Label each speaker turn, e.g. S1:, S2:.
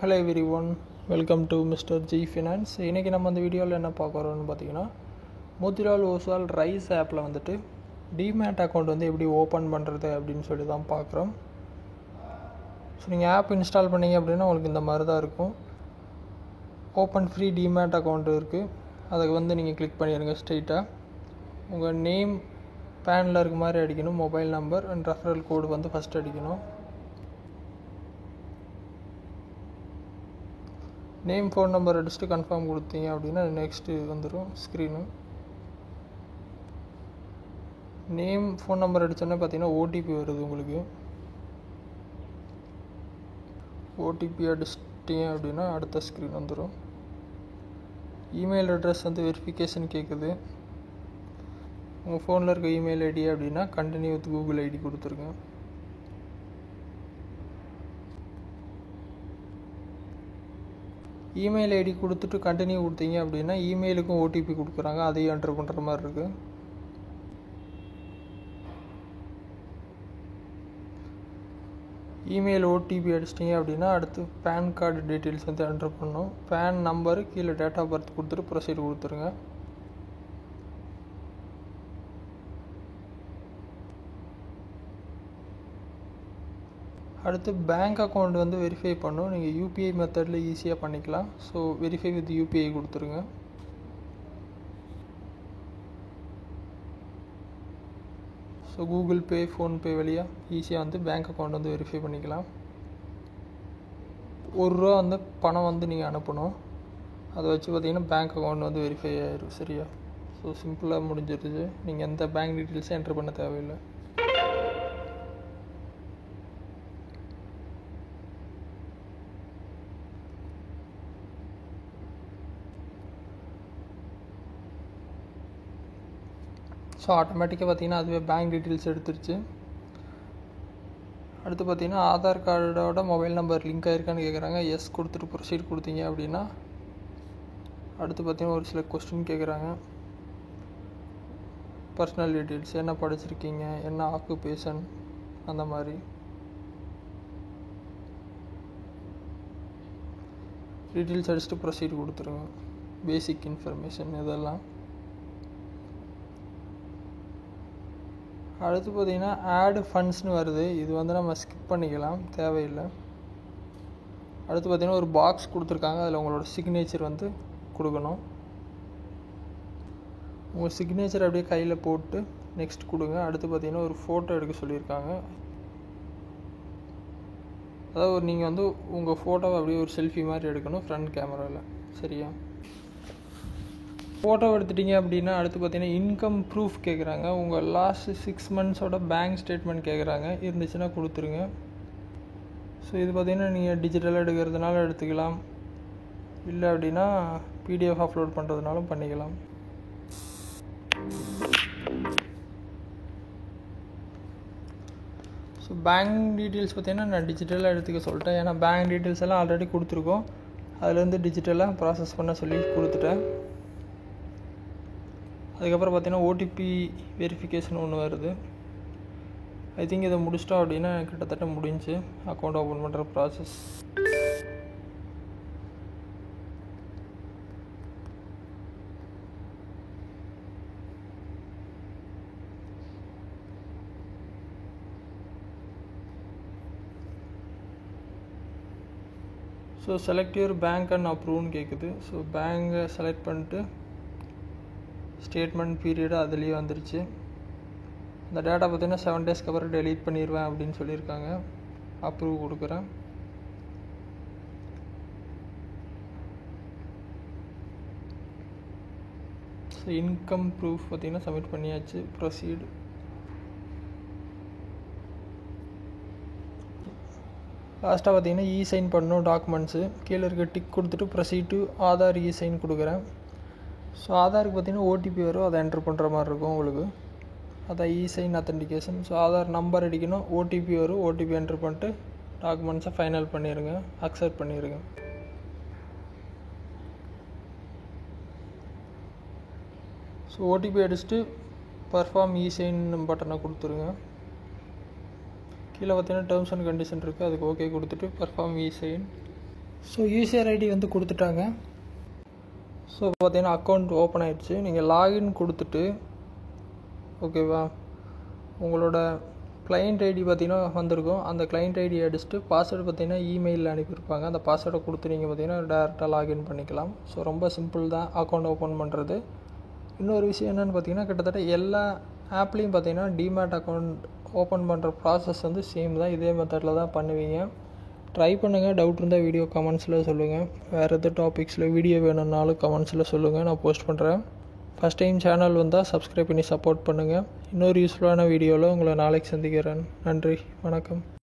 S1: Hello every one, welcome to mister G finance. இன்றைக்கி நம்ம அந்த வீடியோவில் என்ன பார்க்குறோன்னு பார்த்தீங்கன்னா, மோதிலால் ஓஸ்வால் ரைஸ் ஆப்பில் வந்துட்டு டிமேட் அக்கௌண்ட் வந்து எப்படி ஓப்பன் பண்ணுறது அப்படின்னு சொல்லி தான் பார்க்குறோம். ஸோ நீங்கள் ஆப் இன்ஸ்டால் பண்ணிங்க அப்படின்னா உங்களுக்கு இந்த மாதிரி தான் இருக்கும். ஓப்பன் ஃப்ரீ டிமேட் அக்கௌண்ட் இருக்குது. அதுக்கு வந்து நீங்கள் கிளிக் பண்ணிடுங்க. ஸ்ட்ரெயிட்டாக உங்கள் நேம் பேனில் இருக்க மாதிரி அடிக்கணும். மொபைல் நம்பர் அண்ட் ரெஃபரல் கோடு வந்து ஃபஸ்ட் அடிக்கணும். நேம் ஃபோன் நம்பர் அடிச்சுட்டு கன்ஃபார்ம் கொடுத்தீங்க அப்படின்னா நெக்ஸ்ட்டு வந்துடும் ஸ்க்ரீனு. நேம் ஃபோன் நம்பர் அடித்தோன்னே பார்த்தீங்கன்னா ஓடிபி வருது. உங்களுக்கு ஓடிபி அடிச்சிட்டிங்க அப்படின்னா அடுத்த ஸ்க்ரீன் வந்துடும். இமெயில் அட்ரஸ் வந்து வெரிஃபிகேஷன் கேட்குது. உங்கள் ஃபோனில் இருக்க இமெயில் ஐடி அப்படின்னா கண்டினியூ வித் கூகுள் ஐடி கொடுத்துருங்க. இமெயில் ஐடி கொடுத்துட்டு கண்டினியூ கொடுத்தீங்க அப்படின்னா இமெயிலுக்கும் ஓடிபி கொடுக்குறாங்க. அதையும் என்ட்ரு பண்ணுற மாதிரி இருக்குது. இமெயில் ஓடிபி அடிச்சிட்டிங்க அப்படின்னா அடுத்து பேன் கார்டு டீட்டெயில்ஸ் வந்து என்ட்ரு பண்ணணும். பேன் நம்பரு கீழே டேட் ஆஃப் பர்த் கொடுத்துட்டு ப்ரொசீட் கொடுத்துருங்க. அடுத்து பேங்க் அக்கௌண்ட் வந்து வெரிஃபை பண்ணணும். நீங்கள் யூபிஐ மெத்தடில் ஈஸியாக பண்ணிக்கலாம். ஸோ வெரிஃபை வித் யூபிஐ கொடுத்துருங்க. ஸோ கூகுள் பே, ஃபோன்பே வழியாக ஈஸியாக வந்து பேங்க் அக்கௌண்ட் வந்து வெரிஃபை பண்ணிக்கலாம். ₹1 வந்து பணம் வந்து நீங்கள் அனுப்பணும். அதை வச்சு பார்த்தீங்கன்னா பேங்க் அக்கௌண்ட் வந்து வெரிஃபை ஆயிடும். சரியா? ஸோ சிம்பிளாக முடிஞ்சிருச்சு. நீங்கள் எந்த பேங்க் டீட்டெயில்ஸும் என்ட்ரு பண்ண தேவையில்லை. ஸோ ஆட்டோமேட்டிக்காக பார்த்தீங்கன்னா அதுவே பேங்க் டீட்டெயில்ஸ் எடுத்துருச்சு. அடுத்து பார்த்தீங்கன்னா ஆதார் கார்டோட மொபைல் நம்பர் லிங்க் ஆகிருக்கான்னு கேட்குறாங்க. எஸ் கொடுத்துட்டு ப்ரொசீட் கொடுத்தீங்க அப்படின்னா அடுத்து பார்த்தீங்கன்னா ஒரு சில கொஸ்டின் கேட்குறாங்க. பர்சனல் டீட்டெயில்ஸ், என்ன படிச்சிருக்கீங்க, என்ன ஆக்குபேஷன், அந்த மாதிரி. டீட்டெயில்ஸ் அடிச்சுட்டு ப்ரொசீட் கொடுத்துருங்க. பேசிக் இன்ஃபர்மேஷன் இதெல்லாம். அடுத்து பார்த்தீங்கன்னா ஆடு ஃபண்ட்ஸ்னு வருது. இது வந்து நம்ம ஸ்கிப் பண்ணிக்கலாம், தேவையில்லை. அடுத்து பார்த்தீங்கன்னா ஒரு பாக்ஸ் கொடுத்துருக்காங்க. அதில் உங்களோட சிக்னேச்சர் வந்து கொடுக்கணும். உங்கள் சிக்னேச்சர் அப்படியே கையில் போட்டு நெக்ஸ்ட் கொடுங்க. அடுத்து பார்த்தீங்கன்னா ஒரு ஃபோட்டோ எடுக்க சொல்லியிருக்காங்க. அதாவது நீங்கள் வந்து உங்கள் ஃபோட்டோவை அப்படியே ஒரு செல்ஃபி மாதிரி எடுக்கணும் ஃப்ரண்ட் கேமராவில். சரியா? ஃபோட்டோ எடுத்துட்டிங்க அப்படின்னா அடுத்து பார்த்தீங்கன்னா இன்கம் ப்ரூஃப் கேட்குறாங்க. உங்கள் லாஸ்ட் 6 months பேங்க் ஸ்டேட்மெண்ட் கேட்குறாங்க. இருந்துச்சுன்னா கொடுத்துருங்க. ஸோ இது பார்த்தீங்கன்னா நீங்கள் டிஜிட்டலாக எடுக்கிறதுனால எடுத்துக்கலாம், இல்லை அப்படின்னா பிடிஎஃப் அப்லோட் பண்ணுறதுனாலும் பண்ணிக்கலாம். ஸோ பேங்க் டீட்டெயில்ஸ் பார்த்தீங்கன்னா நான் டிஜிட்டலாக எடுத்துக்க சொல்லிட்டேன். ஏன்னா பேங்க் டீட்டெயில்ஸ் எல்லாம் ஆல்ரெடி கொடுத்துருக்கோம். அதுலேருந்து டிஜிட்டலாக ப்ராசஸ் பண்ண சொல்லி கொடுத்துட்டேன். அதுக்கப்புறம் பார்த்தீங்கன்னா ஓடிபி வெரிஃபிகேஷன் ஒன்று வருது. ஐ திங்க் இதை முடிச்சிட்டோம் அப்படின்னா கிட்டத்தட்ட முடிஞ்சு அக்கௌண்ட் ஓப்பன் பண்ணுற process. So select your bank and அப்ரூவ்னு கேட்குது. ஸோ பேங்கை செலக்ட் பண்ணிட்டு ஸ்டேட்மெண்ட் பீரியடு அதுலேயே வந்துருச்சு. இந்த டேட்டா பார்த்தீங்கன்னா 7 days அப்புறம் டெலீட் பண்ணிடுவேன் அப்படின்னு சொல்லியிருக்காங்க. அப்ரூவ் கொடுக்குறேன். ஸோ இன்கம் ப்ரூஃப் பார்த்தீங்கன்னா சப்மிட் பண்ணியாச்சு. ப்ரொசீடு. லாஸ்ட்டாக பார்த்தீங்கன்னா இ-சைன் பண்ணணும் டாக்குமெண்ட்ஸு. கீழே இருக்க டிக் கொடுத்துட்டு ப்ரொசீட் டு ஆதார் இ-சைன் கொடுக்குறேன். ஸோ ஆதாருக்கு பார்த்தீங்கன்னா ஓடிபி வரும். அதை என்ட்ரு பண்ணுற மாதிரி இருக்கும் உங்களுக்கு. அதான் இ-சைன் அத்தன்டிகேஷன். ஸோ ஆதார் நம்பர் அடிக்கணும், ஓடிபி வரும். ஓடிபி என்ட்ரு பண்ணிட்டு டாக்குமெண்ட்ஸை ஃபைனல் பண்ணிடுங்க, அக்செப்ட் பண்ணிடுங்க. ஸோ ஓடிபி அடிச்சுட்டு பர்ஃபார்ம் இ-சைன் பட்டனை கொடுத்துருங்க. கீழே பார்த்தீங்கன்னா டேர்ம்ஸ் அண்ட் கண்டிஷன் இருக்குது. அதுக்கு ஓகே கொடுத்துட்டு பர்ஃபார்ம் இ-சைன். ஸோ யூசர் ஐடி வந்து கொடுத்துட்டாங்க. ஸோ பார்த்தீங்கன்னா அக்கௌண்ட் ஓப்பன் ஆகிடுச்சு. நீங்கள் லாகின் கொடுத்துட்டு ஓகேவா, உங்களோட கிளைண்ட் ஐடி பார்த்தீங்கன்னா வந்திருக்கும். அந்த கிளைண்ட் ஐடி அடிச்சுட்டு பாஸ்வேர்டு பார்த்தீங்கன்னா இமெயிலில் அனுப்பியிருப்பாங்க. அந்த பாஸ்வேர்டை கொடுத்து நீங்கள் பார்த்தீங்கன்னா டேரெக்டாக லாகின் பண்ணிக்கலாம். ஸோ ரொம்ப சிம்பிள் தான் அக்கௌண்ட் ஓப்பன் பண்ணுறது. இன்னொரு விஷயம் என்னென்னு பார்த்தீங்கன்னா, கிட்டத்தட்ட எல்லா ஆப்லேயும் பார்த்தீங்கன்னா டிமேட் அக்கௌண்ட் ஓப்பன் பண்ணுற ப்ராசஸ் வந்து சேம் தான். இதே மெத்தடில் தான் பண்ணுவீங்க. ட்ரை பண்ணுங்கள். டவுட் இருந்தால் வீடியோ கமெண்ட்ஸில் சொல்லுங்கள். வேறு எது டாபிக்ஸில் வீடியோ வேணும்னாலும் கமெண்ட்ஸில் சொல்லுங்கள், நான் போஸ்ட் பண்ணுறேன். ஃபஸ்ட் டைம் சேனல் வந்தால் சப்ஸ்கிரைப் பண்ணி சப்போர்ட் பண்ணுங்கள். இன்னொரு யூஸ்ஃபுல்லான வீடியோவில் உங்களை நாளைக்கு சந்திக்கிறேன். நன்றி, வணக்கம்.